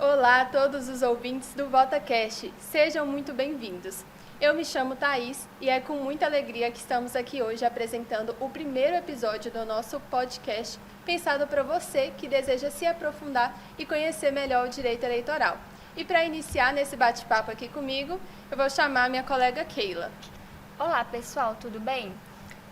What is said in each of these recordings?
Olá a todos os ouvintes do VotaCast, sejam muito bem-vindos. Eu me chamo Thaís e é com muita alegria que estamos aqui hoje apresentando o primeiro episódio do nosso podcast pensado para você que deseja se aprofundar e conhecer melhor o direito eleitoral. E para iniciar nesse bate-papo aqui comigo, eu vou chamar minha colega Keila. Olá pessoal, tudo bem?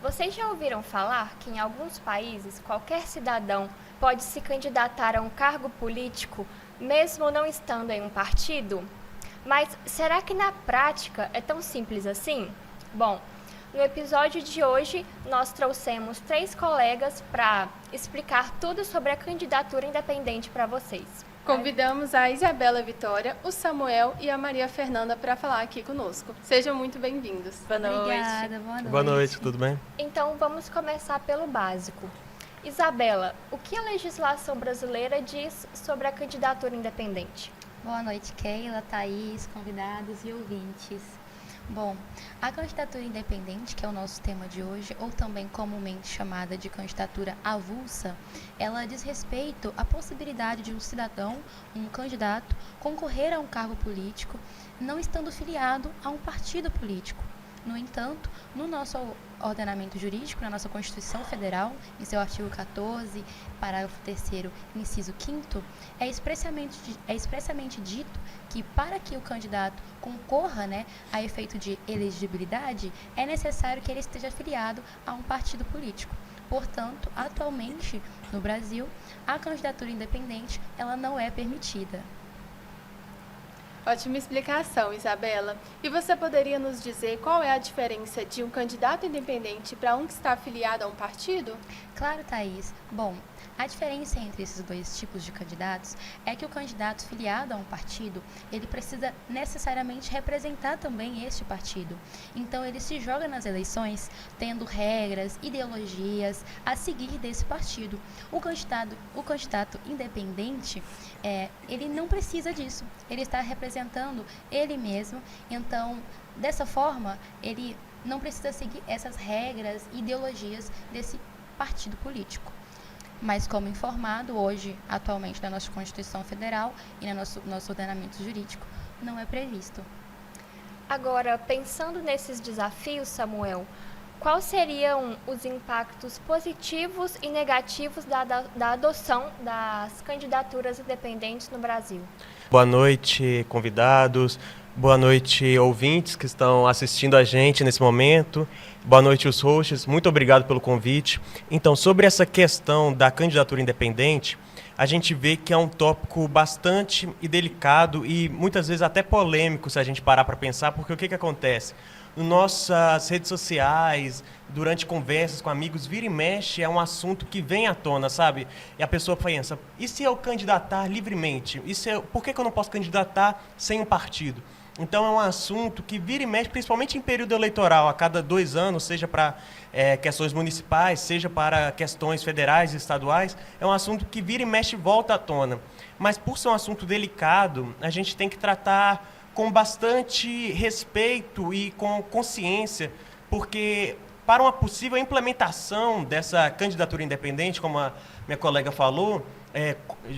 Vocês já ouviram falar que em alguns países qualquer cidadão pode se candidatar a um cargo político mesmo não estando em um partido? Mas será que na prática é tão simples assim? Bom, no episódio de hoje nós trouxemos 3 colegas para explicar tudo sobre a candidatura independente para vocês. Convidamos a Isabela Vitória, o Samuel e a Maria Fernanda para falar aqui conosco. Sejam muito bem-vindos. Boa noite. Obrigada, boa noite. Boa noite, tudo bem? Então vamos começar pelo básico. Isabela, o que a legislação brasileira diz sobre a candidatura independente? Boa noite, Keila, Thaís, convidados e ouvintes. Bom, a candidatura independente, que é o nosso tema de hoje, ou também comumente chamada de candidatura avulsa, ela diz respeito à possibilidade de um cidadão, um candidato, concorrer a um cargo político, não estando filiado a um partido político. No entanto, no nosso ordenamento jurídico, na nossa Constituição Federal, em seu artigo 14, parágrafo 3º, inciso 5º, é expressamente dito que para que o candidato concorra, a efeito de elegibilidade, é necessário que ele esteja afiliado a um partido político. Portanto, atualmente, no Brasil, a candidatura independente ela não é permitida. Ótima explicação, Isabela. E você poderia nos dizer qual é a diferença de um candidato independente para um que está afiliado a um partido? Claro, Thaís. Bom, a diferença entre esses dois tipos de candidatos é que o candidato filiado a um partido, ele precisa necessariamente representar também este partido. Então, ele se joga nas eleições tendo regras, ideologias a seguir desse partido. O candidato independente, ele não precisa disso. Ele está representando ele mesmo. Então, dessa forma, ele não precisa seguir essas regras, ideologias desse partido político. Mas como informado hoje, atualmente, na nossa Constituição Federal e no nosso ordenamento jurídico, não é previsto. Agora, pensando nesses desafios, Samuel, quais seriam os impactos positivos e negativos da adoção das candidaturas independentes no Brasil? Boa noite, convidados. Boa noite, ouvintes que estão assistindo a gente nesse momento. Boa noite, os hosts. Muito obrigado pelo convite. Então, sobre essa questão da candidatura independente, a gente vê que é um tópico bastante delicado e muitas vezes até polêmico, se a gente parar para pensar, porque o que acontece? Nas nossas redes sociais, durante conversas com amigos, vira e mexe, é um assunto que vem à tona, sabe? E a pessoa pensa, e se eu candidatar livremente? Por que eu não posso candidatar sem um partido? Então é um assunto que vira e mexe, principalmente em período eleitoral, a cada 2 anos, seja para questões municipais, seja para questões federais e estaduais, é um assunto que vira e mexe e volta à tona. Mas por ser um assunto delicado, a gente tem que tratar com bastante respeito e com consciência, porque para uma possível implementação dessa candidatura independente, como a minha colega falou,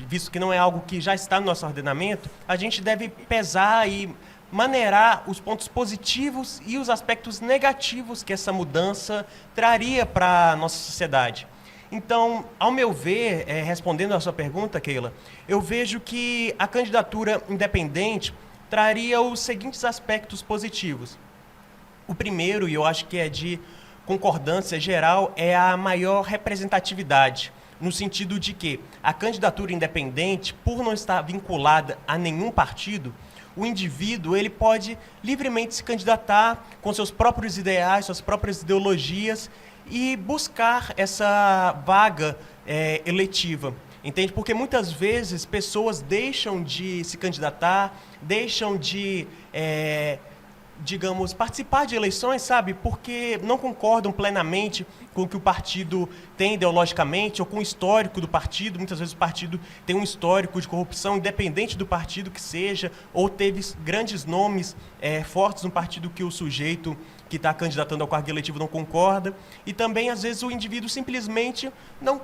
visto que não é algo que já está no nosso ordenamento, a gente deve pesar e maneirar os pontos positivos e os aspectos negativos que essa mudança traria para a nossa sociedade. Então, ao meu ver, respondendo à sua pergunta, Keila, eu vejo que a candidatura independente traria os seguintes aspectos positivos. O primeiro, e eu acho que é de concordância geral, é a maior representatividade, no sentido de que a candidatura independente, por não estar vinculada a nenhum partido, o indivíduo ele pode livremente se candidatar com seus próprios ideais, suas próprias ideologias e buscar essa vaga eletiva. Entende? Porque muitas vezes pessoas deixam de se candidatar, deixam de participar de eleições, sabe? Porque não concordam plenamente com o que o partido tem ideologicamente ou com o histórico do partido. Muitas vezes o partido tem um histórico de corrupção, independente do partido que seja, ou teve grandes nomes fortes no partido que o sujeito que está candidatando ao cargo eletivo não concorda. E também, às vezes, o indivíduo simplesmente não...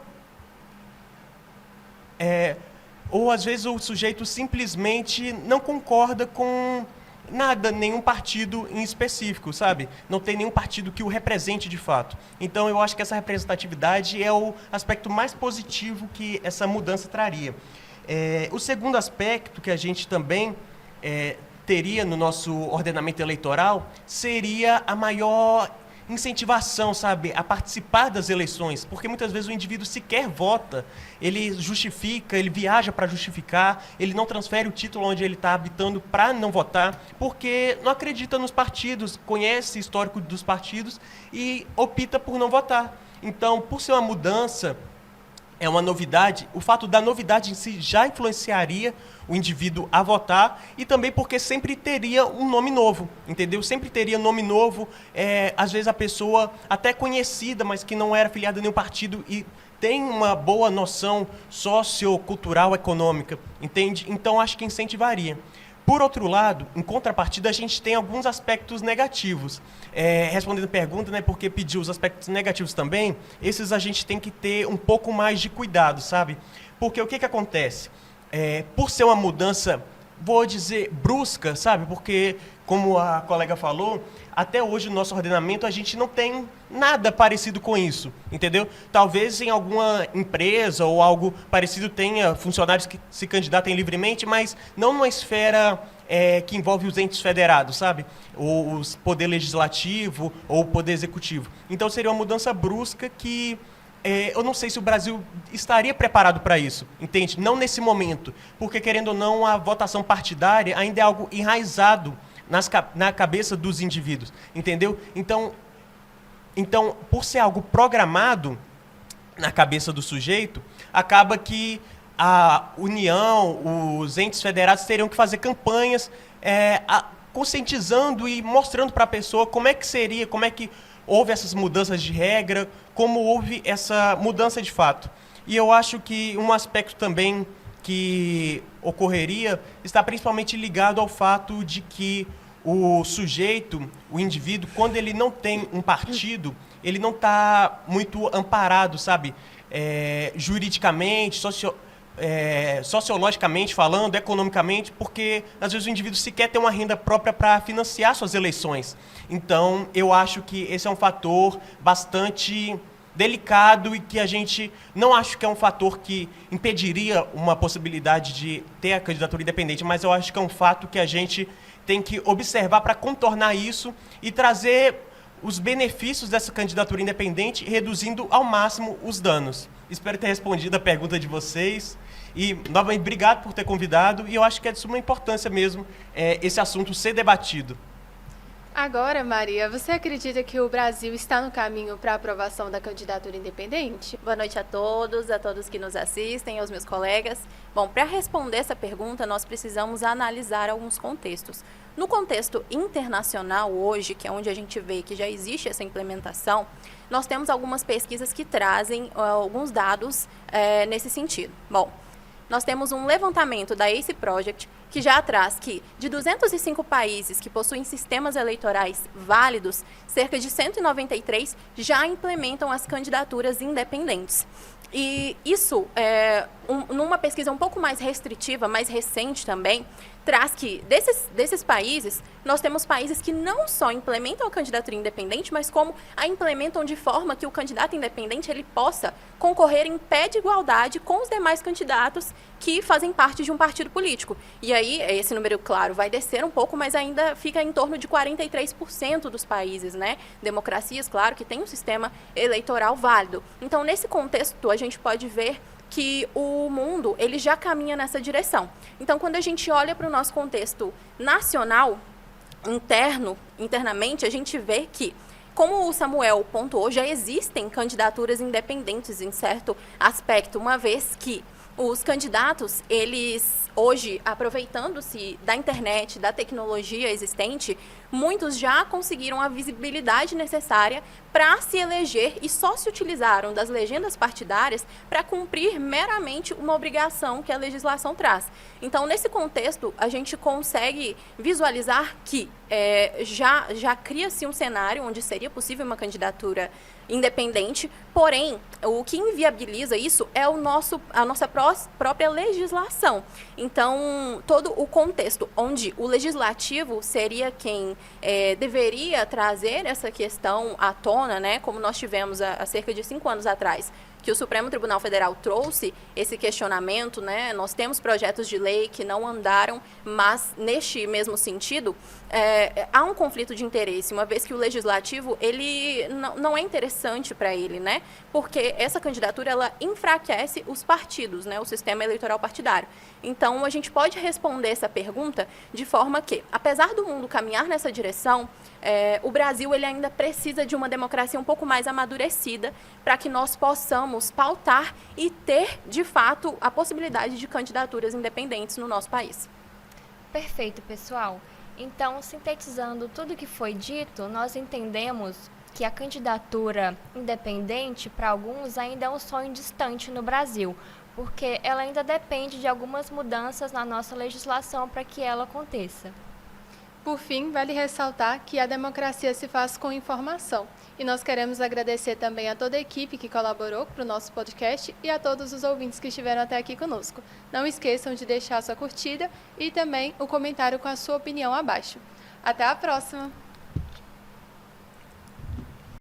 ou às vezes o sujeito simplesmente não concorda com nada, nenhum partido em específico, sabe? Não tem nenhum partido que o represente de fato. Então, eu acho que essa representatividade é o aspecto mais positivo que essa mudança traria. O segundo aspecto que a gente também teria no nosso ordenamento eleitoral seria a maior incentivação, sabe, a participar das eleições, porque muitas vezes o indivíduo sequer vota, ele justifica, ele viaja para justificar, ele não transfere o título onde ele está habitando para não votar, porque não acredita nos partidos, conhece o histórico dos partidos e opta por não votar. Então, por ser uma mudança, é uma novidade, o fato da novidade em si já influenciaria o indivíduo a votar e também porque sempre teria um nome novo, entendeu? Sempre teria nome novo, às vezes a pessoa até conhecida, mas que não era afiliada a nenhum partido e tem uma boa noção sociocultural, econômica, entende? Então, acho que incentivaria. Por outro lado, em contrapartida, a gente tem alguns aspectos negativos. Respondendo a pergunta, né, porque pediu os aspectos negativos também, esses a gente tem que ter um pouco mais de cuidado, sabe? Porque o que acontece? Por ser uma mudança, vou dizer, brusca, sabe? Porque, como a colega falou, até hoje no nosso ordenamento a gente não tem nada parecido com isso, entendeu? Talvez em alguma empresa ou algo parecido tenha funcionários que se candidatem livremente, mas não numa esfera que envolve os entes federados, sabe? Ou o poder legislativo ou o poder executivo. Então seria uma mudança brusca que eu não sei se o Brasil estaria preparado para isso, entende? Não nesse momento, porque, querendo ou não, a votação partidária ainda é algo enraizado na cabeça dos indivíduos, entendeu? Então, por ser algo programado na cabeça do sujeito, acaba que a União, os entes federados teriam que fazer campanhas conscientizando e mostrando para a pessoa como é que seria, como é que houve essas mudanças de regra, como houve essa mudança de fato. E eu acho que um aspecto também que ocorreria está principalmente ligado ao fato de que o sujeito, o indivíduo, quando ele não tem um partido, ele não está muito amparado, sabe? Juridicamente, sociologicamente falando, economicamente, porque às vezes o indivíduo sequer tem uma renda própria para financiar suas eleições. Então, eu acho que esse é um fator bastante delicado e que a gente não acho que é um fator que impediria uma possibilidade de ter a candidatura independente, mas eu acho que é um fato que a gente tem que observar para contornar isso e trazer os benefícios dessa candidatura independente, reduzindo ao máximo os danos. Espero ter respondido a pergunta de vocês. E, novamente, obrigado por ter convidado. E eu acho que é de suma importância mesmo esse assunto ser debatido. Agora, Maria, você acredita que o Brasil está no caminho para a aprovação da candidatura independente? Boa noite a todos que nos assistem, aos meus colegas. Bom, para responder essa pergunta, nós precisamos analisar alguns contextos. No contexto internacional hoje, que é onde a gente vê que já existe essa implementação, nós temos algumas pesquisas que trazem alguns dados nesse sentido. Bom, nós temos um levantamento da ACE Project que já traz que, de 205 países que possuem sistemas eleitorais válidos, cerca de 193 já implementam as candidaturas independentes. E isso, numa pesquisa um pouco mais restritiva, mais recente também, traz que, desses países, nós temos países que não só implementam a candidatura independente, mas como a implementam de forma que o candidato independente ele possa concorrer em pé de igualdade com os demais candidatos que fazem parte de um partido político. E aí, esse número, claro, vai descer um pouco, mas ainda fica em torno de 43% dos países, né? Democracias, claro, que tem um sistema eleitoral válido. Então, nesse contexto, a gente pode ver que o mundo ele já caminha nessa direção. Então, quando a gente olha para o nosso contexto nacional, internamente, a gente vê que, como o Samuel pontuou, já existem candidaturas independentes em certo aspecto, uma vez que os candidatos, eles hoje, aproveitando-se da internet, da tecnologia existente, muitos já conseguiram a visibilidade necessária para se eleger e só se utilizaram das legendas partidárias para cumprir meramente uma obrigação que a legislação traz. Então, nesse contexto, a gente consegue visualizar que já cria-se um cenário onde seria possível uma candidatura independente, porém, o que inviabiliza isso é a nossa própria legislação. Então, todo o contexto onde o legislativo seria quem deveria trazer essa questão à tona, né, como nós tivemos há cerca de 5 anos atrás, que o Supremo Tribunal Federal trouxe esse questionamento, né? Nós temos projetos de lei que não andaram, mas neste mesmo sentido, há um conflito de interesse, uma vez que o legislativo ele não é interessante para ele, né? Porque essa candidatura ela enfraquece os partidos, né? O sistema eleitoral partidário. Então, a gente pode responder essa pergunta de forma que, apesar do mundo caminhar nessa direção, o Brasil ele ainda precisa de uma democracia um pouco mais amadurecida para que nós possamos pautar e ter, de fato, a possibilidade de candidaturas independentes no nosso país. Perfeito, pessoal. Então, sintetizando tudo que foi dito, nós entendemos que a candidatura independente, para alguns, ainda é um sonho distante no Brasil, porque ela ainda depende de algumas mudanças na nossa legislação para que ela aconteça. Por fim, vale ressaltar que a democracia se faz com informação. E nós queremos agradecer também a toda a equipe que colaborou para o nosso podcast e a todos os ouvintes que estiveram até aqui conosco. Não esqueçam de deixar a sua curtida e também o comentário com a sua opinião abaixo. Até a próxima!